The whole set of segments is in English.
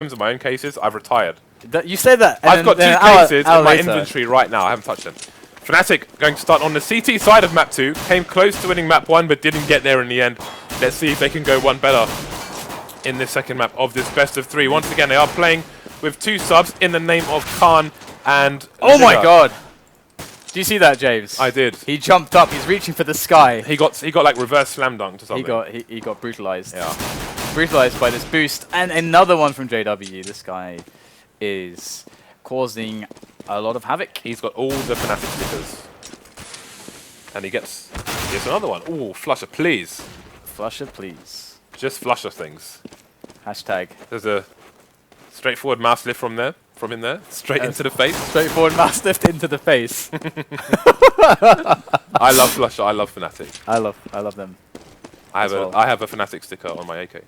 in my own cases, I've retired. You said that. I've got 2 cases in my inventory right now. I haven't touched them. Fnatic going to start on the CT side of map 2. Came close to winning map 1, but didn't get there in the end. Let's see if they can go one better in this second map of this best of 3. Once again, they are playing with 2 subs in the name of Khan and Oh my god! Do you see that, James? I did. He jumped up. He's reaching for the sky. He got like reverse slam dunked or something. He got brutalized. Yeah. Brutalized by this boost, and another one from JW. This guy is causing a lot of havoc. He's got all the Fnatic stickers, and he gets another one. Ooh, Flusher, please. Flusher, please. Just Flusher things. Hashtag. There's a straightforward mouse lift from him there, straight into the face. Straightforward mouse lift into the face. I love Flusher. I love Fnatic. I love them. I have a Fnatic sticker on my AK.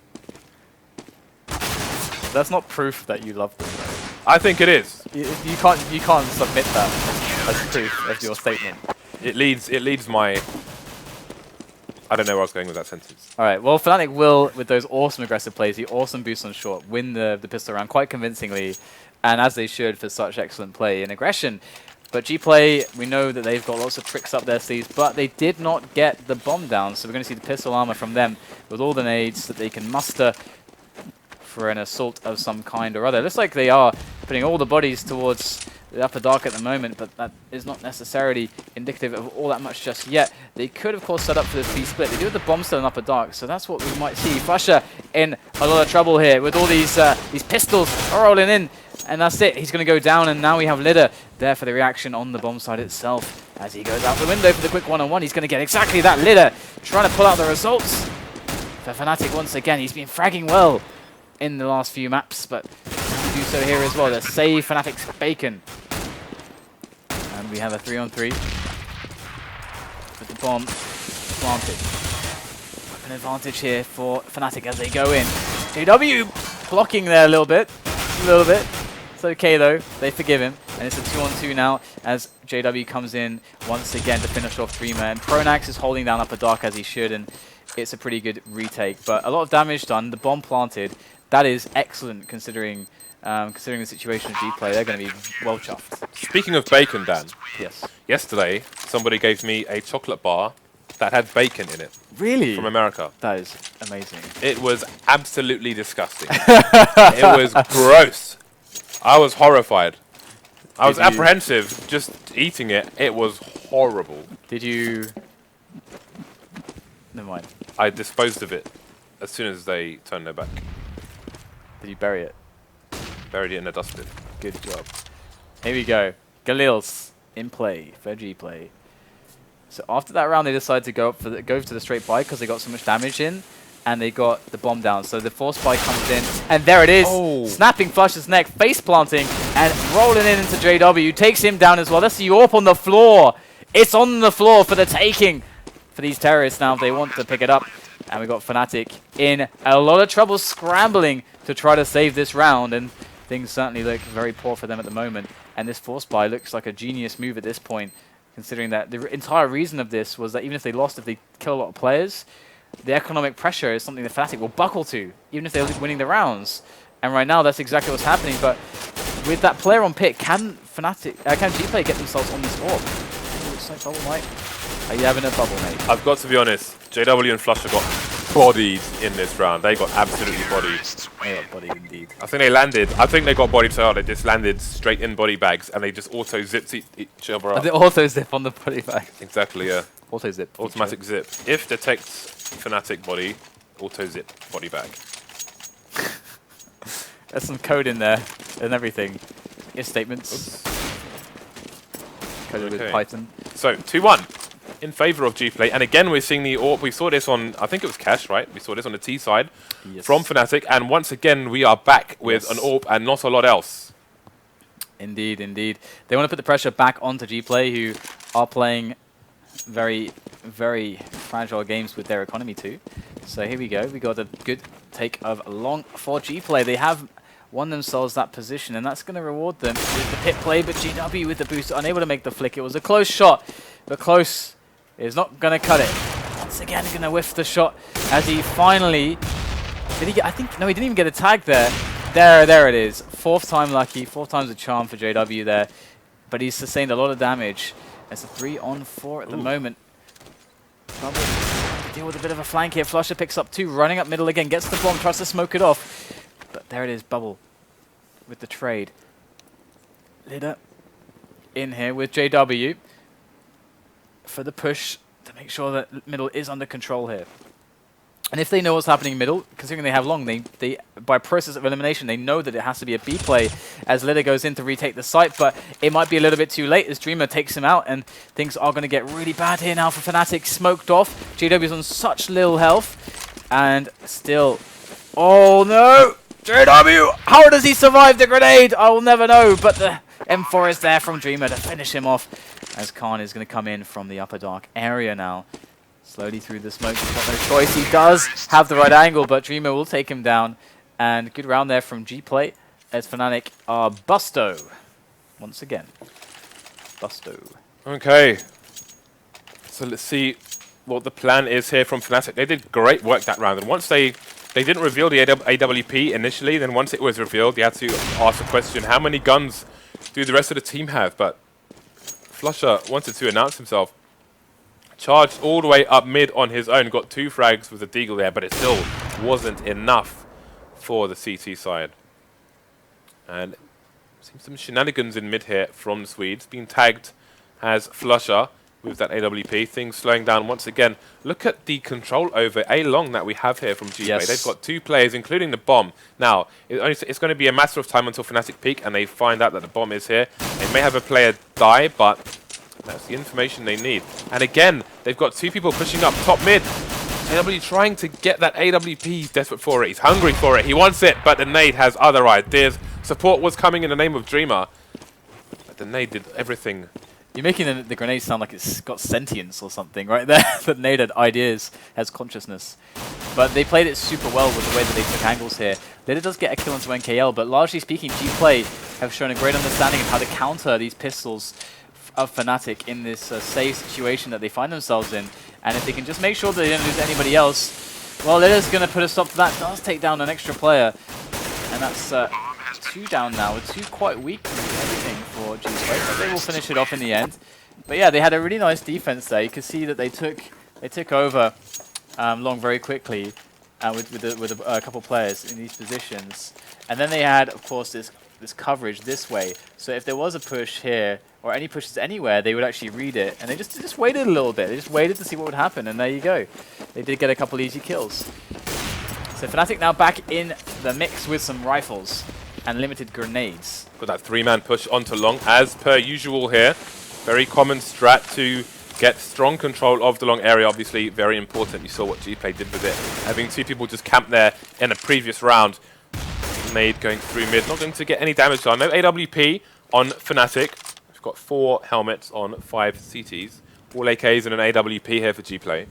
That's not proof that you love them, though. I think it is. You can't submit that as proof of your statement. It leads my. I don't know where I was going with that sentence. All right. Well, Fnatic will, with those awesome aggressive plays, the awesome boost on short, win the pistol round quite convincingly, and as they should for such excellent play and aggression. But GPlay, we know that they've got lots of tricks up their sleeves, but they did not get the bomb down, so we're going to see the pistol armor from them with all the nades that they can muster for an assault of some kind or other. Looks like they are putting all the bodies towards the upper dark at the moment, but that is not necessarily indicative of all that much just yet. They could, of course, set up for this B-split. They do have the bomb still in upper dark, so that's what we might see. Flusher in a lot of trouble here with all these pistols rolling in, and that's it. He's going to go down, and now we have Lidder there for the reaction on the bomb side itself. As he goes out the window for the quick one-on-one, he's going to get exactly that. Lidder trying to pull out the results for Fnatic once again. He's been fragging well in the last few maps, but to do so here as well. They save Fnatic's bacon. And we have a 3-on-3 with the bomb planted. An advantage here for Fnatic as they go in. JW blocking there a little bit. It's okay though, they forgive him. And it's a 2-on-2 now as JW comes in once again to finish off Dreamer. And Pronax is holding down upper dark as he should, and it's a pretty good retake. But a lot of damage done, the bomb planted. That is excellent considering the situation of GPlay. They're going to be well chuffed. Speaking of bacon, Dan. Yes. Yesterday, somebody gave me a chocolate bar that had bacon in it. Really? From America. That is amazing. It was absolutely disgusting. It was gross. I was horrified. I was apprehensive just eating it. It was horrible. Did you... Never mind. I disposed of it as soon as they turned their back. Did you bury it? Buried it in a dustbin. Good job. Here we go. Galil's in play for GPlay. So after that round, they decided to go to the straight buy because they got so much damage in, and they got the bomb down. So the force buy comes in, and there it is. Oh. Snapping Flusher's neck, face planting, and rolling in into JW. Takes him down as well. That's the AWP on the floor. It's on the floor for the taking for these terrorists now if they want to pick it up. And we got Fnatic in a lot of trouble scrambling to try to save this round, and things certainly look very poor for them at the moment. And this force buy looks like a genius move at this point, considering that the entire reason of this was that even if they lost, if they kill a lot of players, the economic pressure is something that Fnatic will buckle to, even if they're winning the rounds. And right now, that's exactly what's happening. But with that player on pick, can GPlay get themselves on this orb? Ooh, it's like bubble, mate. Are you having a bubble, mate? I've got to be honest. JW and Flusher got bodied in this round. They got absolutely bodied. They got bodied indeed. I think they got bodied so hard they just landed straight in body bags and they just auto-zipped each other up. The auto-zip on the body bag. Exactly, yeah. Auto-zip. Automatic zip. If detects Fnatic body, auto-zip body bag. There's some code in there and everything. If statements. Coded with Python. So, 2-1. In favor of GPlay, and again we're seeing the AWP. We saw this on, I think it was Cash, right? We saw this on the T side from Fnatic, and once again we are back with an AWP and not a lot else. Indeed, indeed. They want to put the pressure back onto GPlay, who are playing very, very fragile games with their economy too. So here we go. We got a good take of long for GPlay. They have won themselves that position, and that's going to reward them with the pit play, but GW with the boost, unable to make the flick. It was a close shot, but close is not going to cut it. Once again, going to whiff the shot as he finally... Did he get... I think... No, he didn't even get a tag there. There it is. 4th time lucky, 4 times a charm for JW there. But he's sustained a lot of damage. It's a 3-on-4 at the moment. Bubble deal with a bit of a flank here. Flusher picks up 2, running up middle again, gets the bomb, tries to smoke it off. But there it is, Bubble with the trade. Lidder in here with JW for the push to make sure that middle is under control here. And if they know what's happening middle, considering they have long, they by process of elimination, they know that it has to be a B play as Lidder goes in to retake the site, but it might be a little bit too late as Dreamer takes him out, and things are going to get really bad here now for Fnatic. Smoked off. JW's on such little health, and still... Oh no! JW! How does he survive the grenade? I will never know, but the M4 is there from Dreamer to finish him off, as Khan is going to come in from the upper dark area now. Slowly through the smoke, he's got no choice. He does have the right angle, but Dreamer will take him down. And good round there from GPlay as Fnatic are Busto. Once again. Busto. Okay. So let's see what the plan is here from Fnatic. They did great work that round. And once they didn't reveal the AWP initially, then once it was revealed, you had to ask the question, how many guns do the rest of the team have? But Flusher wanted to announce himself. Charged all the way up mid on his own, got 2 frags with a deagle there, but it still wasn't enough for the CT side. And seems some shenanigans in mid here from the Swedes. Being tagged as Flusher with that AWP. Things slowing down once again. Look at the control over A long that we have here from GPlay. Yes. They've got 2 players, including the bomb. Now, it's going to be a matter of time until Fnatic peak and they find out that the bomb is here. They may have a player die, but that's the information they need. And again, they've got 2 people pushing up top mid. JW trying to get that AWP. He's desperate for it. He's hungry for it. He wants it, but the nade has other ideas. Support was coming in the name of Dreamer, but the nade did everything. You're making the grenade sound like it's got sentience or something right there. The nade had ideas, has consciousness. But they played it super well with the way that they took angles here. Lidder does get a kill into NKL, but largely speaking, GPlay have shown a great understanding of how to counter these pistols of Fnatic in this safe situation that they find themselves in. And if they can just make sure that they don't lose anybody else, well, Lidder's going to put a stop to that. Does take down an extra player. And that's 2 down now. It's 2 quite weak everything for GPlay, but they will finish it off in the end. But yeah, they had a really nice defense there. You can see that they took over long very quickly with a couple players in these positions. And then they had, of course, this coverage this way. So if there was a push here, or any pushes anywhere, they would actually read it. And they just waited a little bit. They just waited to see what would happen, and there you go. They did get a couple easy kills. So Fnatic now back in the mix with some rifles and limited grenades. Got that 3-man push onto long, as per usual here. Very common strat to get strong control of the long area, obviously very important. You saw what GPlay did with it. Having 2 people just camp there in a previous round. Nade going through mid, not going to get any damage done. No AWP on Fnatic. We've got 4 helmets on 5 CTs. All AKs and an AWP here for GPlay.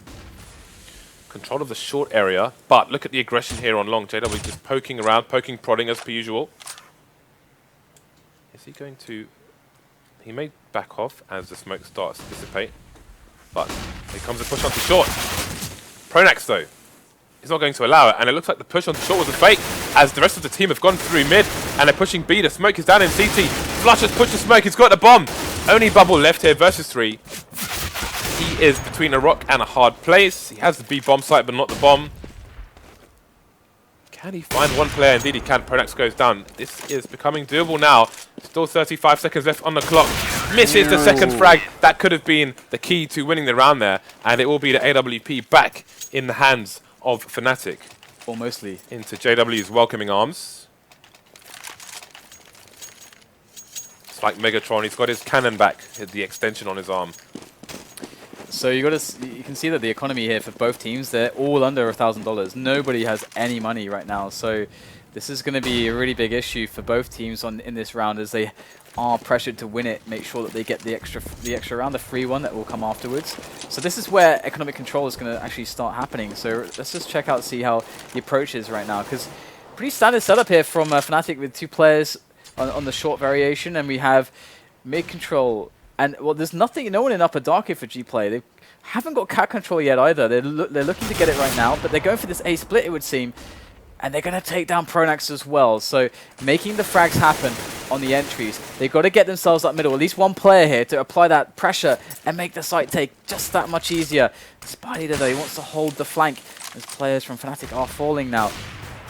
Control of the short area, but look at the aggression here on long. JW just poking around, poking, prodding as per usual. Is he going to... He may back off as the smoke starts to dissipate. But here comes a push onto short. Pronax though, he's not going to allow it, and it looks like the push onto short was a fake, as the rest of the team have gone through mid, and they're pushing B. The smoke is down in CT. Flush has pushed the smoke, he's got the bomb. Only Bubble left here versus 3. He is between a rock and a hard place. He has the B bomb site, but not the bomb. Can he find one player? Indeed he can. Pronax goes down. This is becoming doable now. Still 35 seconds left on the clock. Misses the second frag. That could have been the key to winning the round there. And it will be the AWP back in the hands of Fnatic. Or mostly. Into JW's welcoming arms. It's like Megatron. He's got his cannon back. The extension on his arm. So you can see that the economy here for both teams, they're all under $1,000. Nobody has any money right now. So this is going to be a really big issue for both teams in this round, as they are pressured to win it, make sure that they get the extra round, the free one that will come afterwards. So this is where economic control is going to actually start happening. So let's just check out, see how the approach is right now, because pretty standard setup here from Fnatic with 2 players on the short variation, and we have mid control. And well, there's no one in upper dark here for GPlay. They haven't got cat control yet either. They're looking to get it right now, but they're going for this A split, it would seem. And they're going to take down Pronax as well. So making the frags happen on the entries. They've got to get themselves up middle. At least one player here to apply that pressure and make the site take just that much easier. Spider, though, he wants to hold the flank as players from Fnatic are falling now.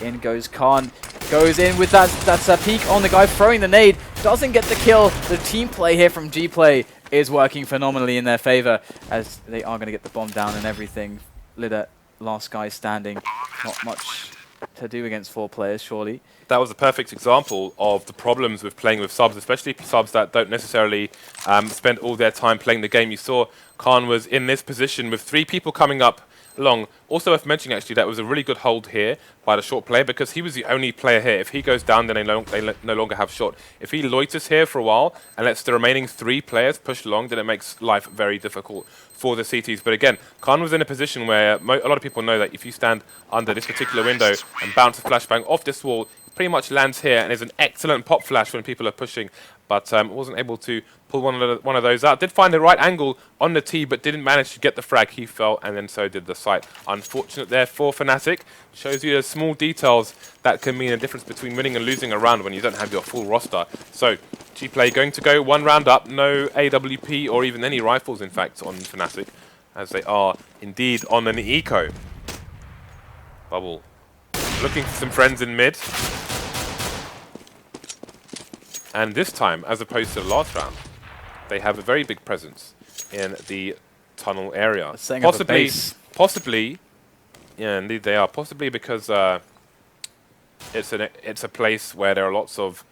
In goes Khan. Goes in with that peek on the guy throwing the nade. Doesn't get the kill. The team play here from GPlay is working phenomenally in their favor as they are going to get the bomb down and everything. Lidder, last guy standing. Not much to do against 4 players, surely. That was a perfect example of the problems with playing with subs, especially subs that don't necessarily spend all their time playing the game. You saw Khan was in this position with 3 people coming up long. Also worth mentioning, actually, that was a really good hold here by the short player because he was the only player here. If he goes down, then they no longer have short. If he loiters here for a while and lets the remaining 3 players push long, then it makes life very difficult for the CTs. But again, Khan was in a position where a lot of people know that if you stand under this particular window and bounce a flashbang off this wall, it pretty much lands here and is an excellent pop flash when people are pushing. But wasn't able to pull one of those out. Did find the right angle on the T, but didn't manage to get the frag. He fell, and then so did the site. Unfortunate there for Fnatic. Shows you the small details that can mean a difference between winning and losing a round when you don't have your full roster. So, GPlay going to go 1 round up. No AWP or even any rifles, in fact, on Fnatic, as they are indeed on an eco. Bubble looking for some friends in mid. And this time, as opposed to the last round, they have a very big presence in the tunnel area. Possibly, yeah, indeed they are. Possibly because it's a place where there are lots of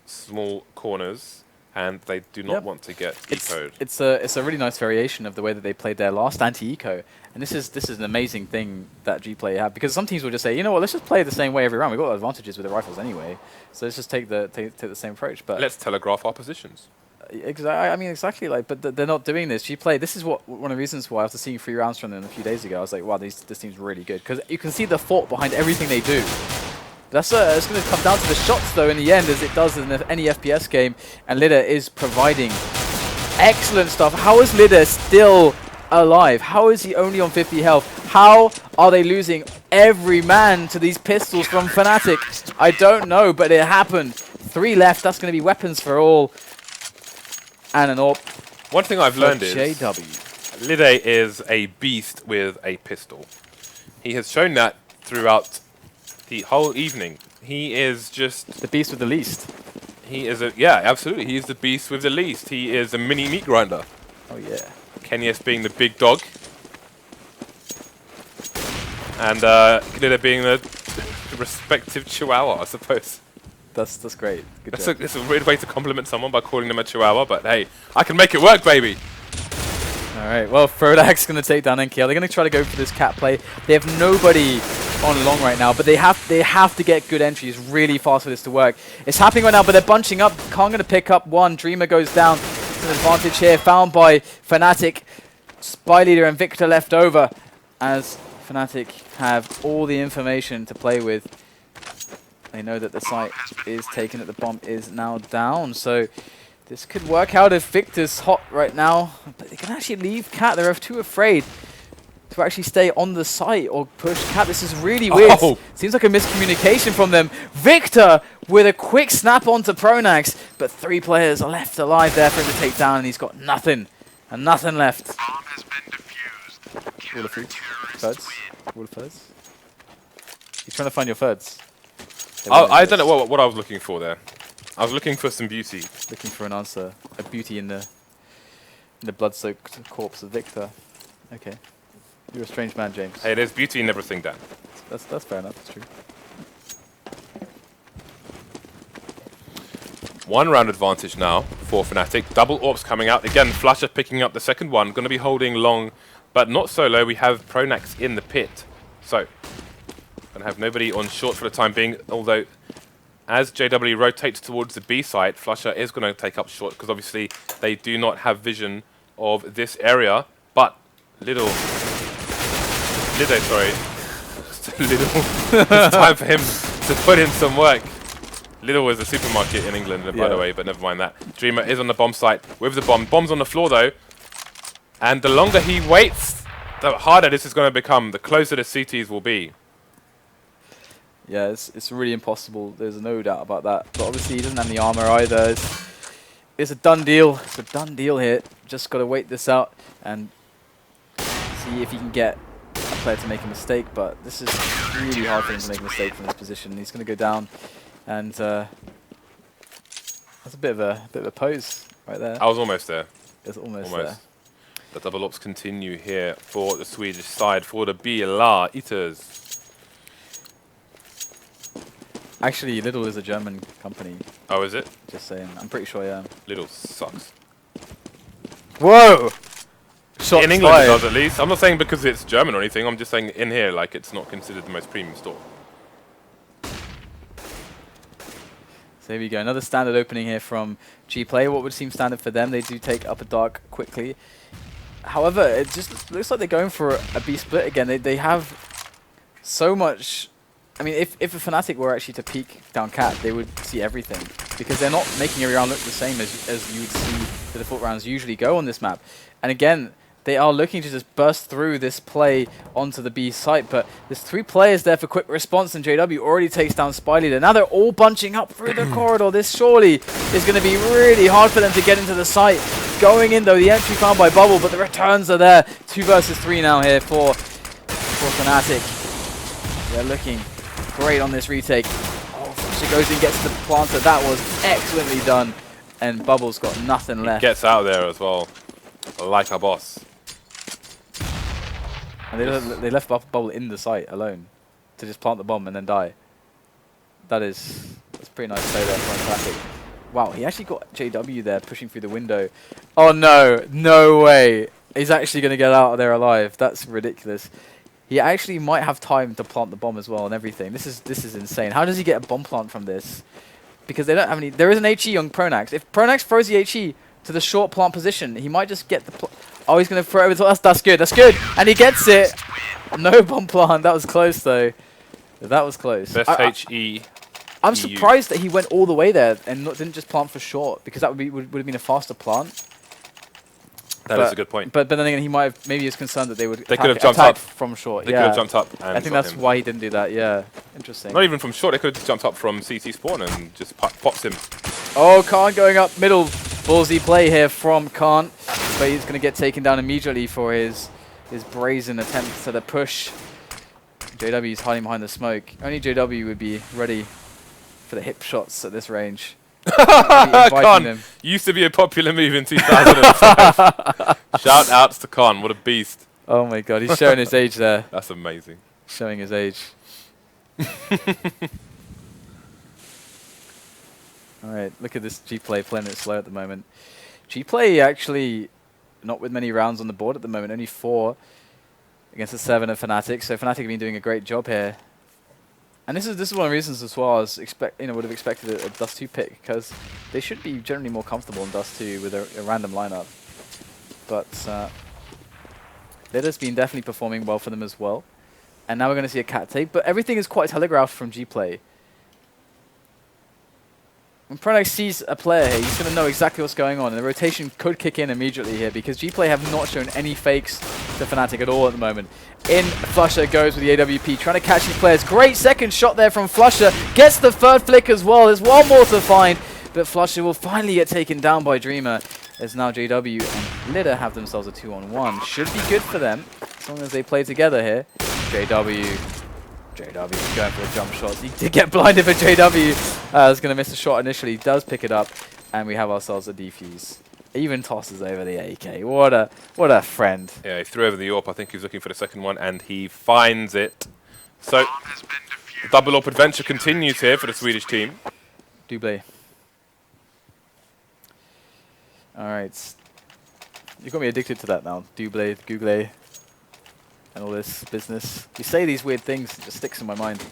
small corners, and they do not want to get ecoed. It's a really nice variation of the way that they played their last anti-eco, and this is an amazing thing that GPlay have, because some teams will just say, you know what, let's just play the same way every round. We've got advantages with the rifles anyway, so let's just take the same approach. But let's telegraph our positions. I mean, exactly. Like, but they're not doing this. GPlay. This is one of the reasons why, after seeing 3 rounds from them a few days ago, I was like, wow, this team's really good, because you can see the thought behind everything they do. It's going to come down to the shots, though, in the end, as it does in any FPS game. And Lidder is providing excellent stuff. How is Lidder still alive? How is he only on 50 health? How are they losing every man to these pistols from Fnatic? I don't know, but it happened. 3 left. That's going to be weapons for all. And an AWP. One thing I've learned is JW. Lidder is a beast with a pistol. He has shown that throughout the whole evening. He is just the beast with the least. He is yeah, absolutely. He is the beast with the least. He is a mini meat grinder. Oh yeah. Kenyas being the big dog, and Lidder being the respective chihuahua, I suppose. That's great. Good job. It's a weird way to compliment someone by calling them a chihuahua, but hey, I can make it work, baby. All right. Well, Frodak's going to take down NKL. They're going to try to go for this cat play. They have nobody on long right now, but they have to get good entries really fast for this to work. It's happening right now, but they're bunching up. Khan going to pick up one. Dreamer goes down. It's an advantage here, found by Fnatic. Spy Leader and Victor left over, as Fnatic have all the information to play with. They know that the site is taken, that the bomb is now down, so this could work out if Victor's hot right now. But they can actually leave Cat. They're too afraid to actually stay on the site or push Cat. This is really weird. Oh. Seems like a miscommunication from them. Victor with a quick snap onto Pronax, but 3 players are left alive there for him to take down, and he's got nothing. And nothing left. Bomb has been defused. Wall of food. Thirds. Wall of thirds. You're trying to find your thirds. I don't know what I was looking for there. I was looking for some beauty. Looking for an answer. A beauty in the blood-soaked corpse of Victor. Okay. You're a strange man, James. Hey, there's beauty in everything, Dan. That's fair enough. That's true. 1 round advantage now for Fnatic. Double AWPs coming out. Again, Flusher picking up the second one. Going to be holding long, but not so low. We have Pronax in the pit. So, going to have nobody on short for the time being, although as JW rotates towards the B site, Flusher is going to take up short, because obviously they do not have vision of this area. But Lidder, sorry. Lidder. It's time for him to put in some work. Lidder was a supermarket in England, by the way, but never mind that. Dreamer is on the bomb site with the bomb. Bomb's on the floor, though. And the longer he waits, the harder this is going to become, the closer the CTs will be. Yeah, it's really impossible. There's no doubt about that. But obviously he doesn't have any armor either. It's a done deal. It's a done deal here. Just got to wait this out and see if he can get a player to make a mistake. But this is really hard for him to make a mistake from this position. He's going to go down, and that's a bit of a pose right there. I was almost there. It's almost there. The double ops continue here for the Swedish side for the BLR Eaters. Actually, Lidl is a German company. Oh, is it? Just saying. I'm pretty sure, yeah. Lidl sucks. Whoa! Shots in England fired. it does at least. I'm not saying because it's German or anything. I'm just saying in here, like, it's not considered the most premium store. So here we go. Another standard opening here from GPlay. What would seem standard for them? They do take Upper Dark quickly. However, it just looks like they're going for a B split again. They have so much. I mean, if a Fnatic were actually to peek down Cat, they would see everything. Because they're not making every round look the same as you would see the default rounds usually go on this map. And again, they are looking to just burst through this play onto the B site. But there's 3 players there for quick response, and JW already takes down SpyLeader. Now they're all bunching up through the corridor. This surely is going to be really hard for them to get into the site. Going in, though, the entry found by Bubble, but the returns are there. 2 versus 3 now here for Fnatic. They're looking great on this retake. Oh, Flusher goes in, gets the planter. That was excellently done. And Bubble's got nothing left. Gets out there as well, like a boss. And they left Bubble in the site alone to just plant the bomb and then die. That's pretty nice play there from Fnatic. Wow, he actually got JW there pushing through the window. Oh no, no way. He's actually going to get out of there alive. That's ridiculous. He actually might have time to plant the bomb as well and everything. This is insane. How does he get a bomb plant from this? Because they don't have any. There is an HE on Pronax. If Pronax throws the HE to the short plant position, he might just get the. Oh, he's going to throw it over. That's good. That's good. And he gets it. No bomb plant. That was close though. That was close. Best HE. I'm surprised that he went all the way there and didn't just plant for short, because that would have been a faster plant. That is a good point. But then again, he might have, maybe he was concerned that they would could have jumped up from short. They could have jumped up. And I think that's why he didn't do that. Yeah, interesting. Not even from short. They could have just jumped up from CT spawn and just pops him. Oh, Khan going up middle. Ballsy play here from Khan, but he's going to get taken down immediately for his brazen attempt to the push. JW is hiding behind the smoke. Only JW would be ready for the hip shots at this range. Khan used to be a popular move in 2005. Shout outs to Khan, what a beast. Oh my god, he's showing his age there. That's amazing. Showing his age. Alright, look at this GPlay playing it slow at the moment. GPlay actually not with many rounds on the board at the moment, only 4 against the 7 of Fnatic. So Fnatic have been doing a great job here. And this is one of the reasons as well as would have expected a Dust 2 pick, because they should be generally more comfortable in Dust 2 with a random lineup. But Lidder's been definitely performing well for them as well. And now we're going to see a cat take, but everything is quite telegraphed from GPlay. When Pronax sees a player here, he's going to know exactly what's going on, and the rotation could kick in immediately here, because GPlay have not shown any fakes to Fnatic at all at the moment. In Flusher goes with the AWP, trying to catch these players. Great second shot there from Flusher. Gets the 3rd flick as well. There's one more to find, but Flusher will finally get taken down by Dreamer, as now JW and Lidder have themselves a 2-on-1. Should be good for them, as long as they play together here. JW going for the jump shots. He did get blinded, but JW is going to miss a shot initially. He does pick it up, and we have ourselves a defuse. Even tosses over the AK. What a friend. Yeah, he threw over the AWP. I think he was looking for the second one, and he finds it. So, double AWP adventure continues here for the Swedish team. GPlay. Alright. You've got me addicted to that now. GPlay, Google, and all this business. You say these weird things, it just sticks in my mind.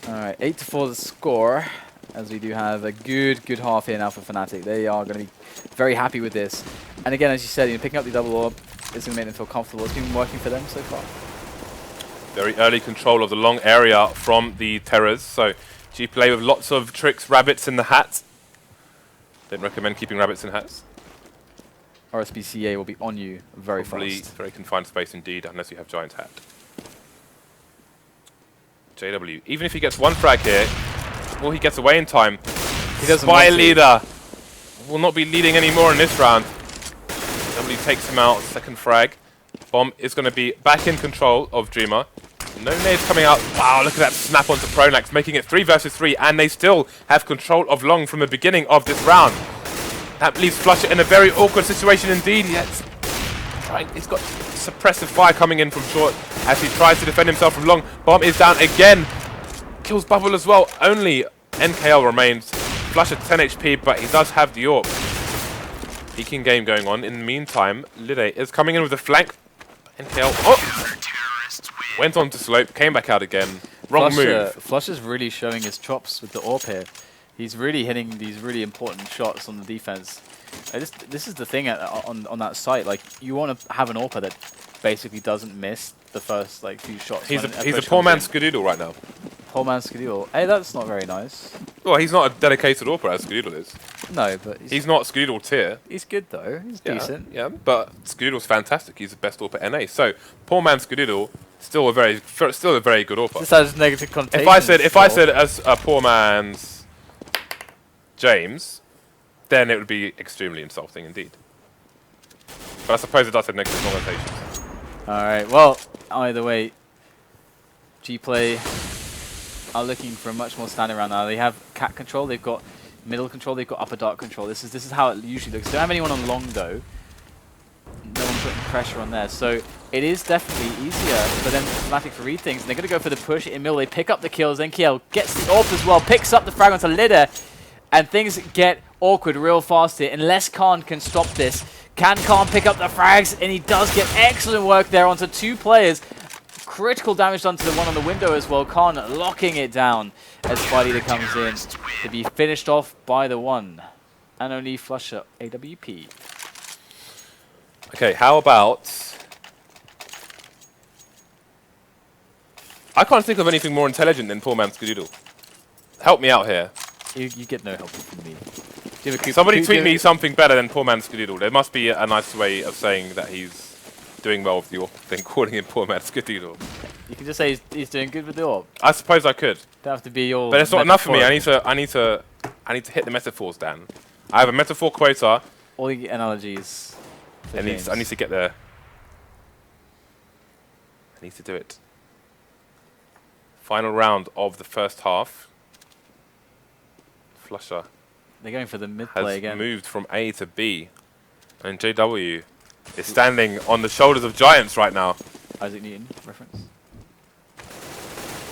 Alright, 8-4 the score, as we do have a good half here now for Fnatic. They are going to be very happy with this. And again, as you said, picking up the double AWP is going to make them feel comfortable. It's been working for them so far. Very early control of the long area from the Terrors. So GPlay with lots of tricks, rabbits in the hat. Don't recommend keeping rabbits in hats. RSBCA will be on you very fast. Very confined space indeed, unless you have Giant's hat. JW, even if he gets one frag here, well, he gets away in time. He doesn't Spy want to. leader will not be leading anymore in this round. JW takes him out, second frag. Bomb is going to be back in control of Dreamer. No nades coming out. Wow, look at that snap onto Pronax, making it 3 versus 3, and they still have control of Long from the beginning of this round. That leaves Flusher in a very awkward situation indeed. He's got suppressive fire coming in from short as he tries to defend himself from Long. Bomb is down again. Kills Bubble as well. Only NKL remains. Flusher 10 HP, but he does have the AWP. Peeking game going on. In the meantime, Lide is coming in with a flank. NKL went on to slope, came back out again. Wrong move. Flusher's really showing his chops with the AWP here. He's really hitting these really important shots on the defense. This is the thing on that site. Like, you want to have an AWP that basically doesn't miss the first few shots. He's a poor man's Skadoodle right now. Poor man's Skadoodle. Hey, that's not very nice. Well, he's not a dedicated AWPer as Skadoodle is. No, but he's not Skadoodle tier. He's good though. He's decent. Yeah, but Skadoodle's fantastic. He's the best AWPer NA. So poor man's Skadoodle still a very good AWPer. This has negative connotations. If I said as a poor man's James, then it would be extremely insulting indeed. But I suppose it does have negative connotations. Alright, well, either way, GPlay are looking for a much more standard round now. They have cat control, they've got middle control, they've got upper dark control. This is how it usually looks. They don't have anyone on long though. No one putting pressure on there. So it is definitely easier for them Fnatic to read things. And they're going to go for the push in middle. They pick up the kills. NKL gets the AWP as well, picks up the frag onto Lidder. And things get awkward real fast here unless Khan can stop this. Can Khan pick up the frags? And he does get excellent work there onto 2 players. Critical damage done to the one on the window as well. Khan locking it down as Spy Leader comes in to be finished off by the one and only Flusher AWP. Okay, how about... I can't think of anything more intelligent than poor man's Skadoodle. Help me out here. You get no help from me. Somebody tweet me something better than poor man's Skadoodle. There must be a nice way of saying that he's doing well with the AWP than calling him poor man's Skadoodle. You can just say he's doing good with the AWP. I suppose I could. Don't have to be all. But it's not enough for me. I need to hit the metaphors, Dan. I have a metaphor quota. All the analogies. I need to get there. I need to do it. Final round of the first half. Flusher. They're going for the mid play again. Has moved from A to B, and JW is standing on the shoulders of giants right now. Isaac Newton reference.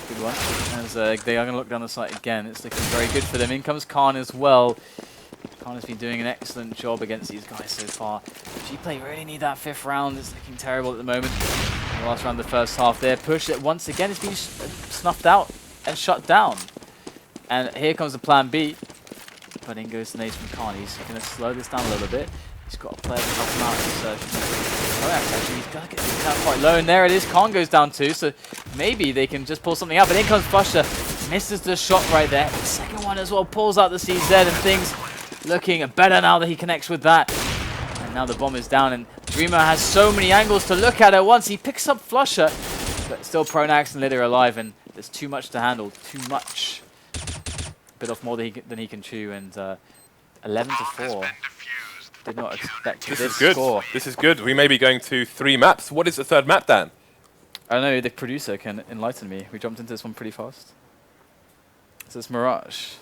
Good one. As they are going to look down the site again. It's looking very good for them. In comes Khan as well. Khan has been doing an excellent job against these guys so far. GPlay really need that 5th round. It's looking terrible at the moment. The last round of the first half there. Push that once again has been snuffed out and shut down. And here comes the plan B. But in goes the nades from Khan. He's going to slow this down a little bit. He's got a player to help him out. Actually, he's got to get down quite low. And there it is. Khan goes down too. So maybe they can just pull something out. But in comes Flusher. Misses the shot right there. The second one as well. Pulls out the CZ. And things looking better now that he connects with that. And now the bomb is down. And Dreamer has so many angles to look at once. He picks up Flusher. But still Pronax and Lidder are alive. And there's too much to handle. Too much. Bit off more than he can chew, and 11-4. Did not expect this score. This is good. We may be going to 3 maps. What is the 3rd map, Dan? I don't know. The producer can enlighten me. We jumped into this one pretty fast. So it's Mirage.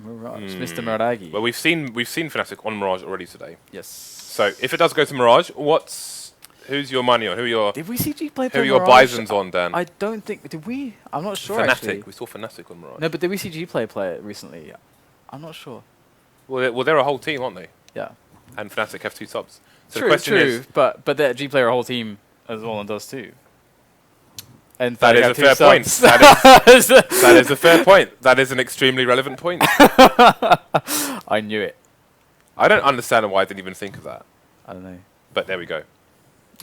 Mr. Miragi. Well, we've seen Fnatic on Mirage already today. Yes. So if it does go to Mirage, who's your money on? Did we see GPlay play Who are your Bisons on, Dan? I don't think. Did we? I'm not sure. Fnatic. Actually. We saw Fnatic on Mirage. No, but did we see GPlay play it recently? I'm not sure. Well, they're a whole team, aren't they? Yeah. And Fnatic have 2 subs. So true, the question is, but that GPlay are a whole team as well and does too. And that is a fair point. That is a fair point. That is an extremely relevant point. I knew it. I don't understand why I didn't even think of that. I don't know. But there we go.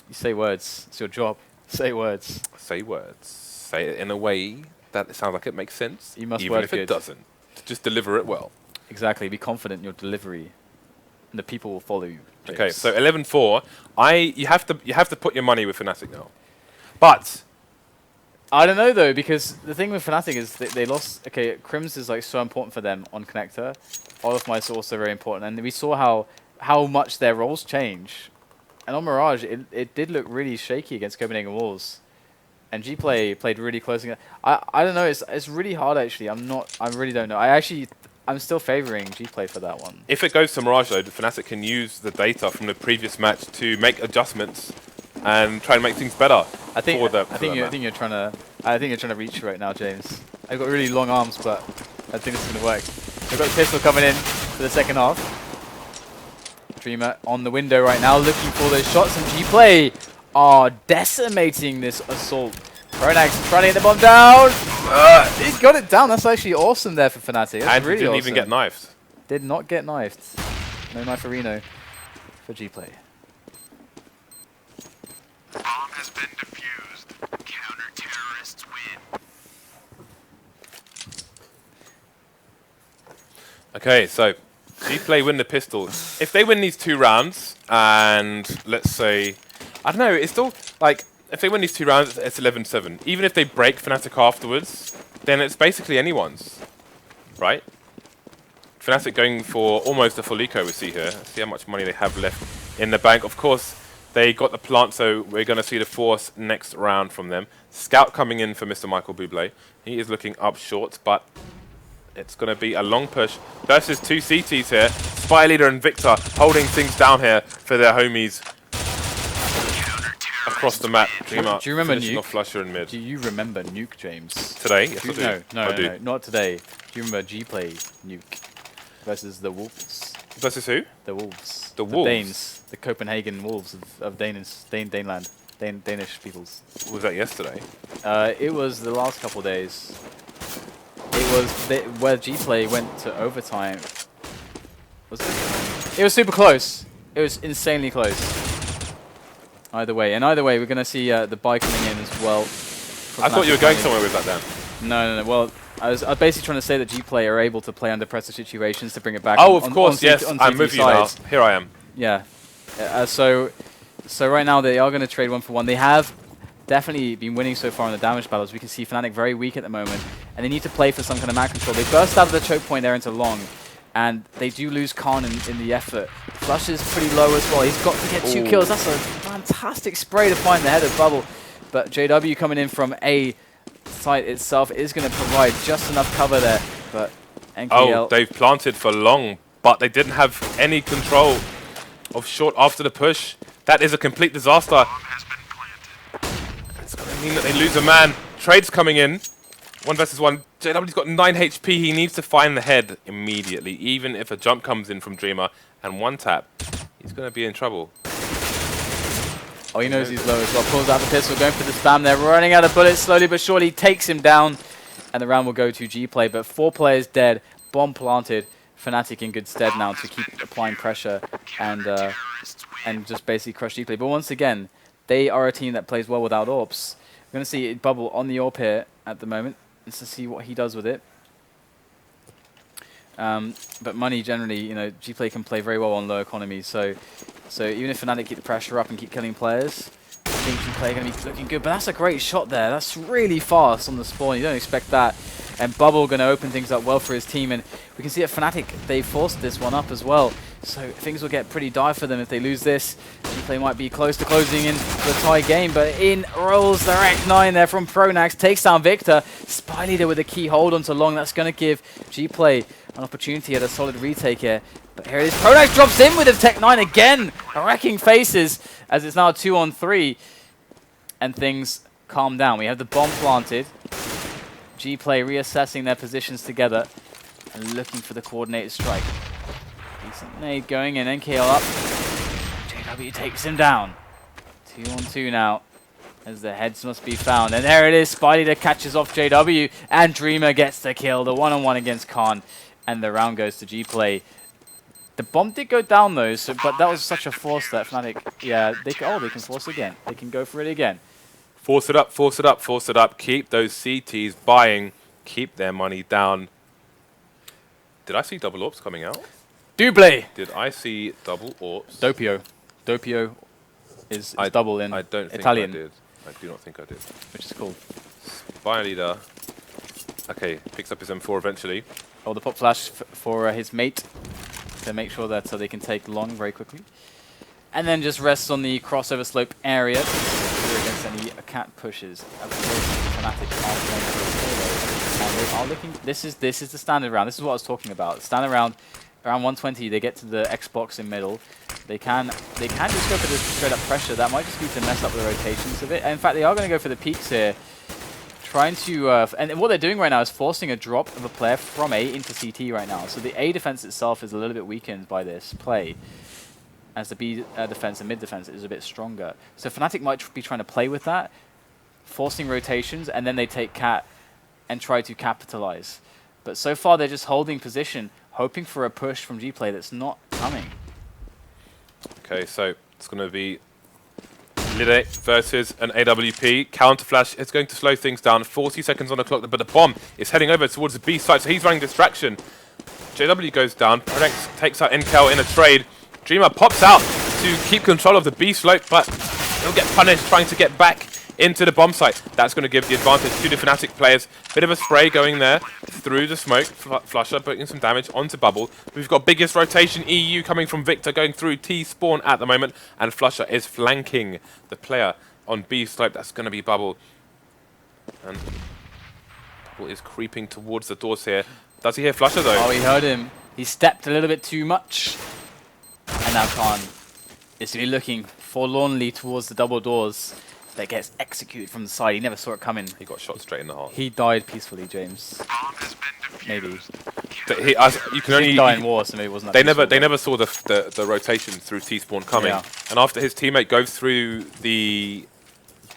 You say words. It's your job. Say words. Say words. Say it in a way that it sounds like it makes sense. You must even work if it good. doesn't. Just deliver it well. Exactly. Be confident in your delivery, and the people will follow you. James. Okay, so 11-4. You have to put your money with Fnatic now. But I don't know though, because the thing with Fnatic is they lost. Okay, Crims is like so important for them on connector. Olaf is also very important, and we saw how much their roles change. And on Mirage, it did look really shaky against Copenhagen Wolves, and GPlay played really close. I don't know. It's really hard actually. I really don't know. I'm still favoring GPlay for that one. If it goes to Mirage though, Fnatic can use the data from the previous match to make adjustments and try and make things better. I think you're trying to reach right now, James. I've got really long arms, but I think this is gonna work. We've got the pistol coming in for the second half. Dreamer on the window right now, looking for those shots, and GPlay are decimating this assault. Pronax trying to get the bomb down. He's got it down. That's actually awesome there for Fnatic. That's and really didn't awesome. even get knifed. Did not get knifed. No knife for Reno for GPlay. Bomb has been defused. Counter-terrorists win. Okay, so GPlay win the pistol. If they win these 2 rounds, and let's say, I don't know, it's still like, if they win these 2 rounds, it's 11-7. Even if they break Fnatic afterwards, then it's basically anyone's, right? Fnatic going for almost a full eco we see here. Let's see how much money they have left in the bank. Of course, they got the plant, so we're going to see the Force next round from them. Scout coming in for Mr. Michael Bublé. He is looking up short, but it's going to be a long push versus 2 CTs here. Spy Leader and Victor holding things down here for their homies across the map. Do you remember Nuke? Flusher in mid. Do you remember Nuke, James? Today? Yes, I do. No, not today. Do you remember GPlay Nuke versus the Wolves? Versus who? The Wolves. The Wolves? Danes. The Copenhagen Wolves of Daneland. Danish peoples. Was that yesterday? It was the last couple days. It was where GPlay went to overtime. Was it? It was super close. It was insanely close. Either way, we're gonna see the buy coming in as well. I thought you were going somewhere with that, Dan. No. Well, I was basically trying to say that GPlay are able to play under pressure situations to bring it back. Oh, of course, yes. I'm with you now. Here I am. Yeah. So right now they are going to trade 1 for 1. They have definitely been winning so far in the damage battles. We can see Fnatic very weak at the moment, and they need to play for some kind of map control. They burst out of the choke point there into long, and they do lose Khan in the effort. Flush is pretty low as well. He's got to get 2 kills. That's a fantastic spray to find the head of Bubble. But JW coming in from A site itself is going to provide just enough cover there. But NKL... Oh, they've planted for long, but they didn't have any control of short after the push. That is a complete disaster. It's going to mean that they lose a man. Trade's coming in. 1 versus 1. JW's got 9 HP. He needs to find the head immediately. Even if a jump comes in from Dreamer and 1 tap, he's going to be in trouble. Oh, he knows he's low as well. Pulls out the pistol, going for the spam there. Running out of bullets slowly but surely. Takes him down. And the round will go to GPlay. But 4 players dead. Bomb planted. Fnatic in good stead now to keep applying pressure and just basically crush GPlay. But once again, they are a team that plays well without AWPs. We're going to see Bubble on the AWP here at the moment. Let's just see what he does with it. But money generally, you know, GPlay can play very well on low economy. So even if Fnatic keep the pressure up and keep killing players, I think GPlay are going to be looking good. But that's a great shot there. That's really fast on the spawn. You don't expect that. And Bubble going to open things up well for his team. And we can see at Fnatic, they forced this one up as well. So things will get pretty dire for them if they lose this. GPlay might be close to closing in the tie game. But in rolls the Rack 9 there from Pronax. Takes down Victor. Spy Leader with a key hold onto Long. That's going to give GPlay an opportunity at a solid retake here. But here it is. Pronax drops in with a Tech 9 again. Wrecking faces as it's now a 2-on-3. And things calm down. We have the bomb planted. GPlay reassessing their positions together and looking for the coordinated strike. Decent nade going in. NKL up. JW takes him down. 2-on-2 now as the heads must be found. And there it is. Spy Leader catches off JW and Dreamer gets the kill. The 1-on-1 against Khan. And the round goes to GPlay. The bomb did go down though, but that was such a force that Fnatic, yeah, they can force again. They can go for it again. Force it up, force it up, force it up. Keep those CTs buying. Keep their money down. Did I see double AWPs coming out? Double! Did I see double AWPs? Doppio. Doppio is double in I don't think Italian. I did. I do not think I did. Which is cool. StarLadder. Okay, picks up his M4 eventually. Oh, the pop flash for his mate to make sure that they can take long very quickly. And then just rests on the crossover slope area against any cat pushes. Of course, Fnatic are going for a solo, and they are looking. This is the standard round. This is what I was talking about. Standard round, around 120. They get to the Xbox in middle. They can just go for the straight up pressure. That might just be to mess up the rotations of it. And in fact, they are going to go for the peaks here. Trying to, and what they're doing right now is forcing a drop of a player from A into CT right now. So the A defense itself is a little bit weakened by this play, as the B defense and mid defense is a bit stronger. So Fnatic might be trying to play with that, forcing rotations, and then they take cat and try to capitalize. But so far they're just holding position, hoping for a push from GPlay that's not coming. Okay, so it's going to be Lide versus an AWP. Counter flash is going to slow things down. 40 seconds on the clock, but the bomb is heading over towards the B side, so he's running distraction. JW goes down. Pronex takes out Inkel in a trade. Dreamer pops out to keep control of the B slope, but he'll get punished trying to get back into the bomb site. That's going to give the advantage to the Fnatic players. Bit of a spray going there through the smoke. Flusher putting some damage onto Bubble. We've got biggest rotation EU coming from Victor going through T-spawn at the moment, and Flusher is flanking the player on B slope. That's going to be Bubble. And Bubble is creeping towards the doors here. Does he hear Flusher though? Oh, he heard him. He stepped a little bit too much. And now Khan is really looking forlornly towards the double doors that gets executed from the side. He never saw it coming. He got shot straight in the heart. He died peacefully, James. Maybe. You can only die in war, so maybe it wasn't. They never saw the rotation through T-spawn coming. Yeah. And after his teammate goes through the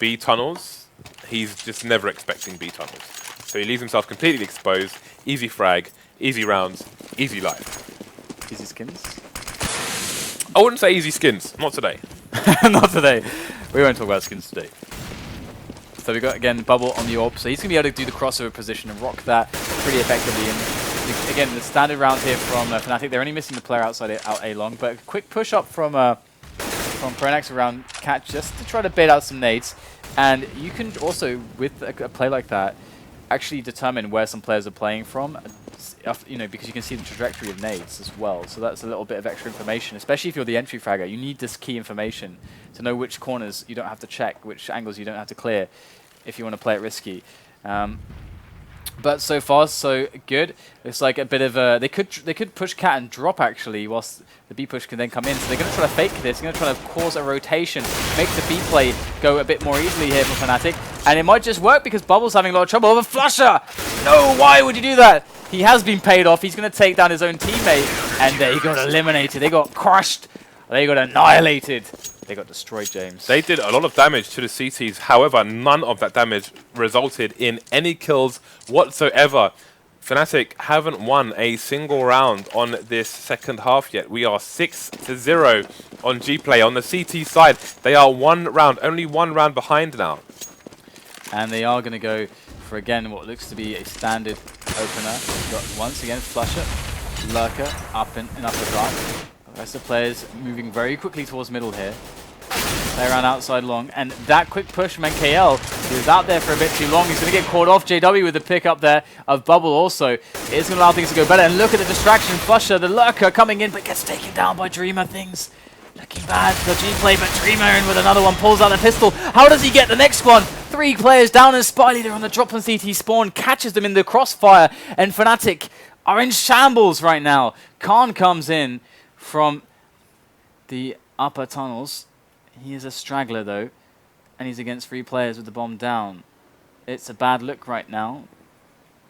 B tunnels, he's just never expecting B tunnels. So he leaves himself completely exposed. Easy frag, easy rounds, easy life. Easy skins? I wouldn't say easy skins. Not today. Not today. We won't talk about skins today. So we got, again, Bubble on the AWP. So he's going to be able to do the crossover position and rock that pretty effectively. And again, the standard round here from Fnatic. They're only missing the player outside out A long. But a quick push up from Pronax around Cat just to try to bait out some nades. And you can also, with a play like that, actually determine where some players are playing from, you know, because you can see the trajectory of nades as well. So that's a little bit of extra information, especially if you're the entry fragger. You need this key information to know which corners you don't have to check, which angles you don't have to clear if you want to play it risky. But so far, so good. It's like a bit of a... They could push Cat and drop, actually, whilst the B push can then come in. So they're going to try to fake this. They're going to try to cause a rotation, make the B play go a bit more easily here for Fnatic. And it might just work because Bubble's having a lot of trouble over Flusher. No, why would you do that? He has been paid off. He's going to take down his own teammate. And they got eliminated. They got crushed. They got annihilated. They got destroyed, James. They did a lot of damage to the CTs. However, none of that damage resulted in any kills whatsoever. Fnatic haven't won a single round on this second half yet. We are 6-0 on GPlay. On the CT side, they are only one round behind now. And they are going to go for, again, what looks to be a standard opener. We've got, once again, Flusher, Lurker, up in upper dark. The rest of the players moving very quickly towards middle here. Play around outside long, and that quick push from NKL, he was out there for a bit too long. He's going to get caught off. JW with the pick up there of Bubble also. It's going to allow things to go better, and look at the distraction. Flusher, the Lurker coming in, but gets taken down by Dreamer. Things looking bad for GPlay, but Dreamer in with another one, pulls out the pistol. How does he get the next one? 3 players down, and StarLadder on the drop on CT spawn catches them in the crossfire, and Fnatic are in shambles right now. Khan comes in from the upper tunnels. He is a straggler though, and he's against 3 players with the bomb down. It's a bad look right now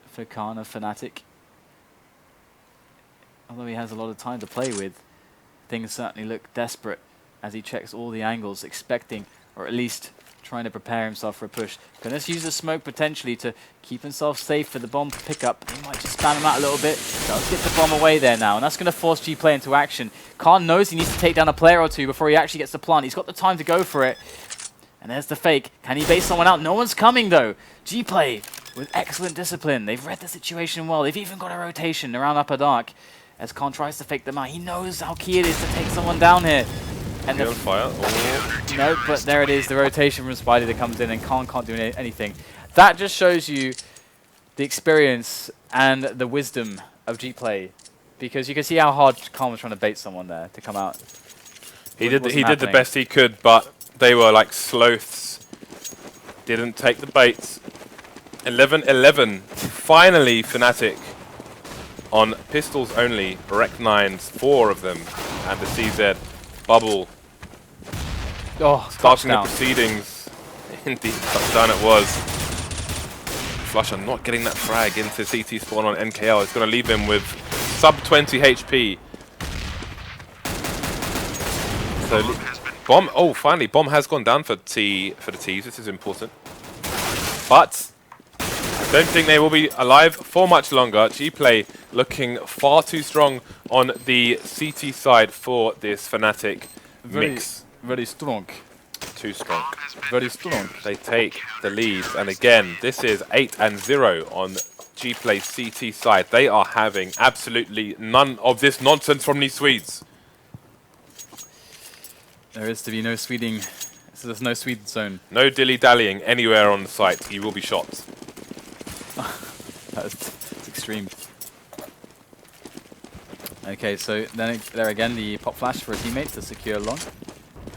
for Khan of Fnatic. Although he has a lot of time to play with, things certainly look desperate as he checks all the angles, expecting, or at least trying to prepare himself for a push. Gonna use the smoke potentially to keep himself safe for the bomb pickup. He might just spam him out a little bit. Does get the bomb away there now, and that's gonna force GPlay into action. Khan knows he needs to take down a player or 2 before he actually gets the plant. He's got the time to go for it. And there's the fake. Can he bait someone out? No one's coming though. GPlay with excellent discipline. They've read the situation well. They've even got a rotation around upper dark as Khan tries to fake them out. He knows how key it is to take someone down here. And the fire. No, but there it is, the rotation from StarLadder that comes in, and Khan can't do anything. that just shows you the experience and the wisdom of GPlay, because you can see how hard Khan was trying to bait someone there to come out. He did the best he could, but they were like sloths. Didn't take the bait. 11-11. Finally, Fnatic on pistols only. Rec 9s, 4 of them, and the CZ bubble. Oh, Starting the proceedings. Indeed, touchdown it was. Flusher not getting that frag into CT spawn on NKL. It's going to leave him with sub 20 HP. So Bomb. Oh, finally, Bomb has gone down for the T's. This is important. But I don't think they will be alive for much longer. GPlay looking far too strong on the CT side for this Fnatic mix. Very strong. Too strong. Very strong. They take the lead, and again, this is 8-0 on GPlay's CT side. They are having absolutely none of this nonsense from these Swedes. There is to be no Sweding, so there's no Swede zone. No dilly-dallying anywhere on the site. You will be shot. That's extreme. Okay, so then there again, the pop flash for a teammate to secure long.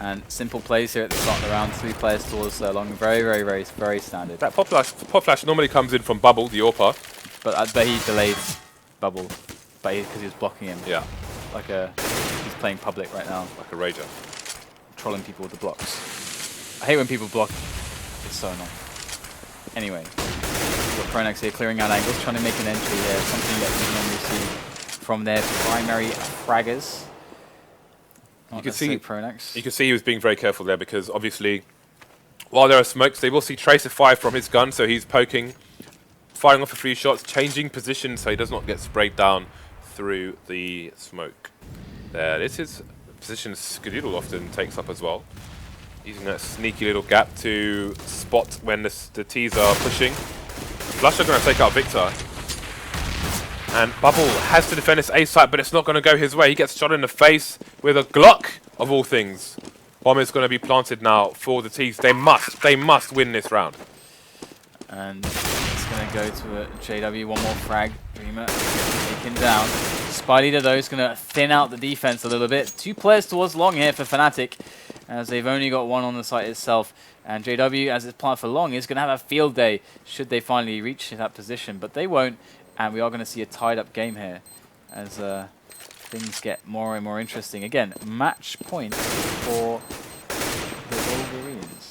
And simple plays here at the start of the round. 3 players towards long. Very standard. That pop flash normally comes in from Bubble, the AWPer. But I bet he delayed Bubble, because he was blocking him. Yeah. He's playing public right now. Like a rager. Trolling people with the blocks. I hate when people block. It's so annoying. Anyway, got Pronax here clearing out angles, trying to make an entry here. Something that you normally see from their primary fraggers. You can see Pronax. You can see he was being very careful there, because obviously, while there are smokes, they will see Tracer fire from his gun, so he's poking, firing off a few shots, changing position so he does not get sprayed down through the smoke. There, this is position Skadoodle often takes up as well, using that sneaky little gap to spot when the T's are pushing. Flush are going to take out Victor. And Bubble has to defend his A site, but it's not going to go his way. He gets shot in the face with a Glock, of all things. Bomb is going to be planted now for the T's. They must win this round. And it's going to go to a JW, one more frag. Dreamer taken down. Spy Leader, though, is going to thin out the defense a little bit. 2 players towards long here for Fnatic, as they've only got 1 on the site itself. And JW, as it's planned for long, is going to have a field day should they finally reach that position. But they won't. And we are going to see a tied-up game here as things get more and more interesting. Again, match point for the Bulgarians.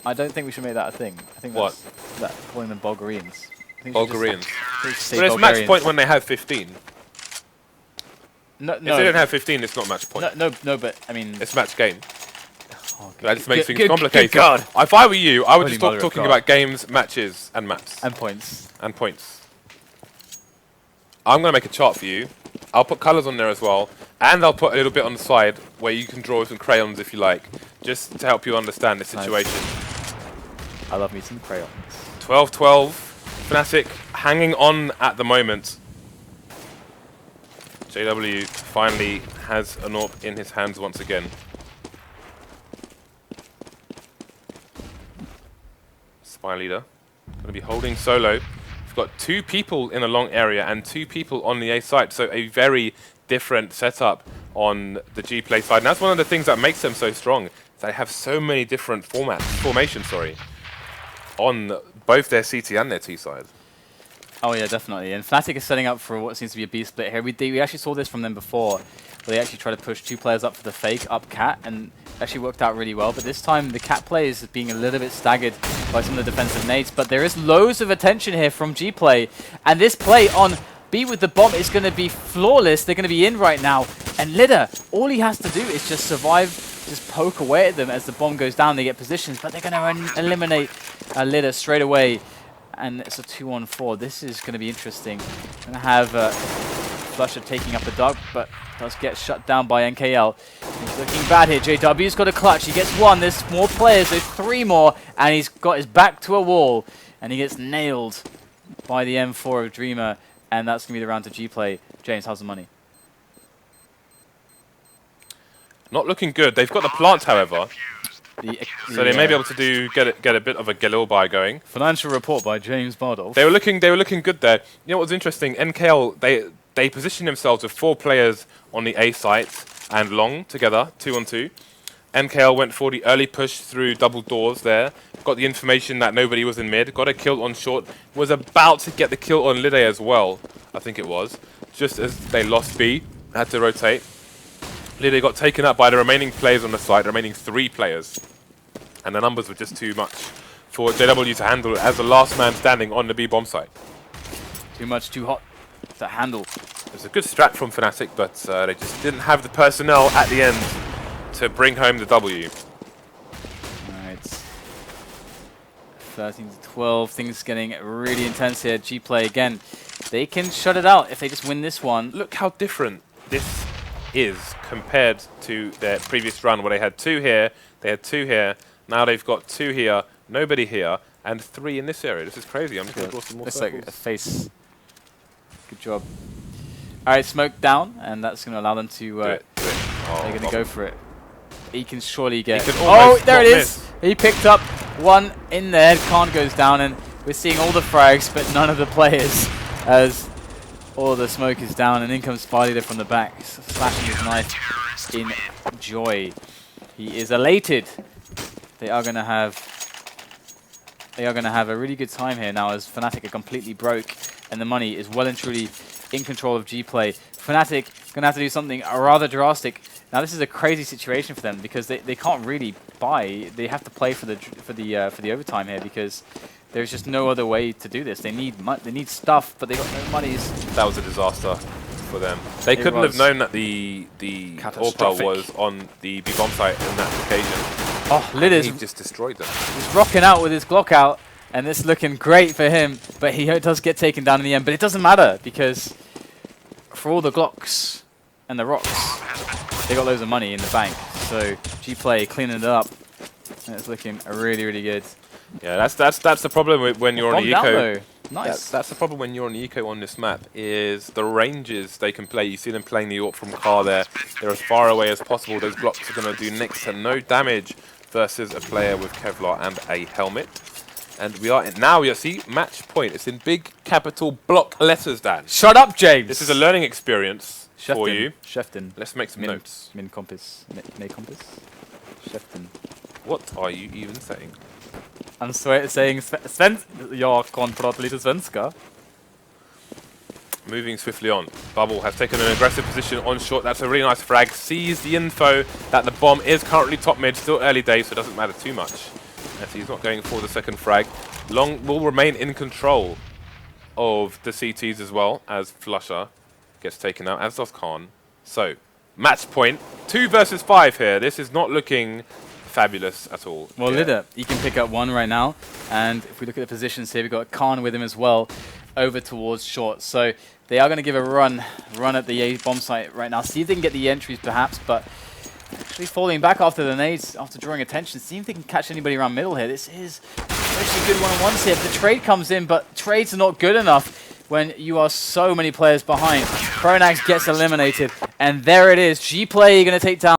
I don't think we should make that a thing. I think that's that calling them Bulgarians. Bulgarians. But it's match point when they have 15. No, if they don't have 15, it's not match point. No, but I mean, it's match game. Oh, that just makes things complicated. Good God. If I were you, I would just stop talking about games, matches, and maps. And points. And points. I'm going to make a chart for you. I'll put colours on there as well. And I'll put a little bit on the side where you can draw with some crayons if you like. Just to help you understand the situation. Nice. I love me some crayons. 12-12. Fnatic hanging on at the moment. JW finally has an AWP in his hands once again. Spy Leader going to be holding solo. We've got 2 people in a long area and 2 people on the A side, so a very different setup on the GPlay side. And that's one of the things that makes them so strong. They have so many different formations, on both their CT and their T side. Oh yeah, definitely. And Fnatic is setting up for what seems to be a B split here. We actually saw this from them before, where they actually tried to push 2 players up for the fake, up cat, and actually worked out really well. But this time the cat play is being a little bit staggered by some of the defensive nades. But there is loads of attention here from GPlay, and this play on B with the bomb is going to be flawless. They're going to be in right now, and Lidder, all he has to do is just survive, just poke away at them as the bomb goes down. They get positions, but they're going to eliminate Lidder straight away. And it's a 2-on-4. This is going to be interesting. Going to have Flusher taking up a dog, but does get shut down by NKL. He's looking bad here. JW's got a clutch. He gets 1. There's more players. There's 3 more. And he's got his back to a wall. And he gets nailed by the M4 of Dreamer. And that's going to be the round to GPlay. James, how's the money? Not looking good. They've got the plant, however. So they may be able to get a bit of a Galil buy going. Financial report by James Bardolph. They were looking good there. You know what was interesting? NKL they positioned themselves with 4 players on the A site and long together, 2-on-2. NKL went for the early push through double doors there. Got the information that nobody was in mid. Got a kill on short. Was about to get the kill on Lide as well. I think it was. Just as they lost B, had to rotate. Lide got taken up by the remaining players on the site, the remaining 3 players. And the numbers were just too much for JW to handle as the last man standing on the B bomb site. Too much, too hot to handle. It was a good strat from Fnatic, but they just didn't have the personnel at the end to bring home the W. Alright. 13-12, things getting really intense here. GPlay again. They can shut it out if they just win this one. Look how different this is compared to their previous run where they had 2 here, they had 2 here, now they've got 2 here, nobody here, and 3 in this area. This is crazy. I'm just going to draw some more Looks circles. like a face. Good job. Alright, smoke down, and that's going to allow them to... Do it. Oh, they're going to go for it. He can surely get... He can Oh, there it miss. is! He picked up one in there. Khan goes down, and we're seeing all the frags, but none of the players, as all the smoke is down, and in comes StarLadder from the back, slashing his knife in joy. He is elated. They are going to have a really good time here now, as Fnatic are completely broke, and the money is well and truly in control of GPlay. Fnatic going to have to do something rather drastic. Now this is a crazy situation for them because they can't really buy. They have to play for the overtime here because there's just no other way to do this. They need stuff, but they got no monies. That was a disaster for them. They couldn't have known that the AWP was on the B bomb site on that occasion. Oh, Lidder's He just destroyed them. He's rocking out with his Glock out, and it's looking great for him, but he does get taken down in the end. But it doesn't matter, because for all the Glocks and the rocks, they got loads of money in the bank. So GPlay cleaning it up, and it's looking really, really good. Yeah, that's the problem when you're on the eco. Nice. That's the problem when you're on the eco on this map, is the ranges they can play. You see them playing the AWP from car there. They're as far away as possible. Those blocks are going to do next to no damage versus a player with Kevlar and a helmet. And we are now, you see, match point. It's in big capital block letters, Dan. Shut up, James! This is a learning experience for you. Shefton. Let's make some notes. Min compass. May compass. Shefton. What are you even saying? I'm saying jag kan prata lite svenska. Moving swiftly on. Bubble has taken an aggressive position on short. That's a really nice frag. Sees the info that the bomb is currently top mid. Still early days, so it doesn't matter too much. As he's not going for the second frag. Long will remain in control of the CTs as well, as Flusher gets taken out, as does Khan. So, match point. 2 versus 5 here. This is not looking fabulous at all. Well, Lidder, he can pick up one right now. And if we look at the positions here, we've got Khan with him as well, over towards short. So they are going to give a run at the A bomb site right now. See if they can get the entries perhaps, but actually falling back after the nades, after drawing attention. See if they can catch anybody around middle here. This is actually good one-on-ones here. The trade comes in, but trades are not good enough when you are so many players behind. Pronax gets eliminated, and there it is. GPlay going to take down